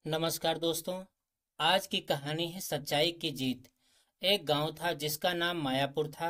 नमस्कार दोस्तों। आज की कहानी है सच्चाई की जीत। एक गांव था जिसका नाम मायापुर था।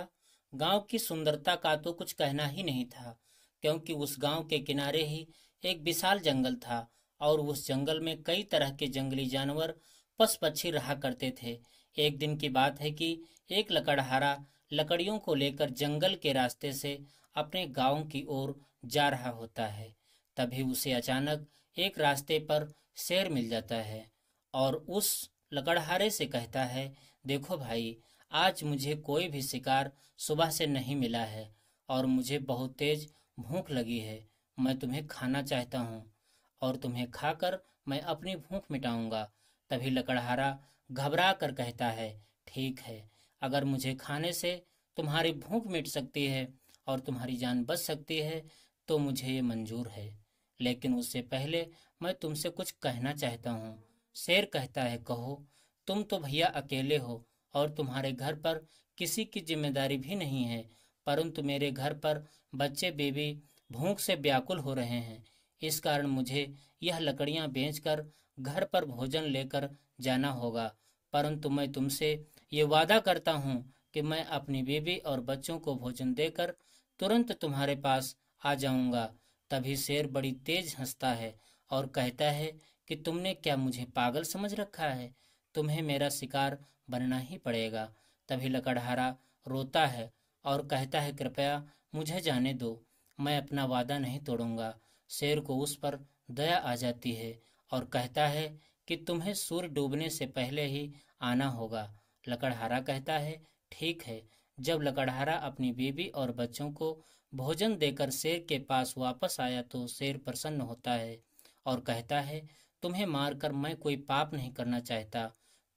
गांव की सुंदरता का तो कुछ कहना ही नहीं था, क्योंकि उस गांव के किनारे ही एक विशाल जंगल था और उस जंगल में कई तरह के जंगली जानवर, पशु पक्षी रहा करते थे। एक दिन की बात है कि एक लकड़हारा लकड़ियों को लेकर जंगल के रास्ते से अपने गांव की ओर जा रहा होता है। तभी उसे अचानक एक रास्ते पर शेर मिल जाता है और उस लकड़हारे से कहता है, देखो भाई, आज मुझे कोई भी शिकार सुबह से नहीं मिला है और मुझे बहुत तेज भूख लगी है। मैं तुम्हें खाना चाहता हूँ और तुम्हें खाकर मैं अपनी भूख मिटाऊंगा। तभी लकड़हारा घबरा कर कहता है, ठीक है, अगर मुझे खाने से तुम्हारी भूख मिट सकती है और तुम्हारी जान बच सकती है तो मुझे ये मंजूर है, लेकिन उससे पहले मैं तुमसे कुछ कहना चाहता हूँ। शेर कहता है, कहो। तुम तो भैया अकेले हो और तुम्हारे घर पर किसी की जिम्मेदारी भी नहीं है, परंतु मेरे घर पर बच्चे बेबी भूख से व्याकुल हो रहे हैं। इस कारण मुझे यह लकड़ियां बेचकर घर पर भोजन लेकर जाना होगा, परंतु मैं तुमसे ये वादा करता हूँ कि मैं अपनी बीवी और बच्चों को भोजन देकर तुरंत तुम्हारे पास आ जाऊंगा। तभी शेर बड़ी तेज हंसता है और कहता है कि तुमने क्या मुझे पागल समझ रखा है? तुम्हें मेरा शिकार बनना ही पड़ेगा। तभी लकड़हारा रोता है और कहता है, कृपया मुझे जाने दो, मैं अपना वादा नहीं तोड़ूंगा। शेर को उस पर दया आ जाती है और कहता है कि तुम्हें सूर्य डूबने से पहले ही आना होगा। लकड़हारा कहता है, ठीक है। जब लकड़हारा अपनी बीवी और बच्चों को भोजन देकर शेर के पास वापस आया तो शेर प्रसन्न होता है और कहता है, तुम्हें मारकर मैं कोई पाप नहीं करना चाहता,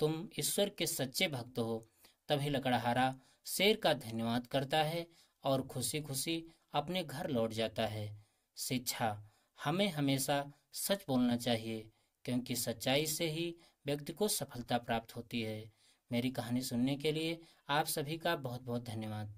तुम ईश्वर के सच्चे भक्त हो। तभी लकड़हारा शेर का धन्यवाद करता है और खुशी खुशी अपने घर लौट जाता है। शिक्षा: हमें हमेशा सच बोलना चाहिए, क्योंकि सच्चाई से ही व्यक्ति को सफलता प्राप्त होती है। मेरी कहानी सुनने के लिए आप सभी का बहुत बहुत धन्यवाद।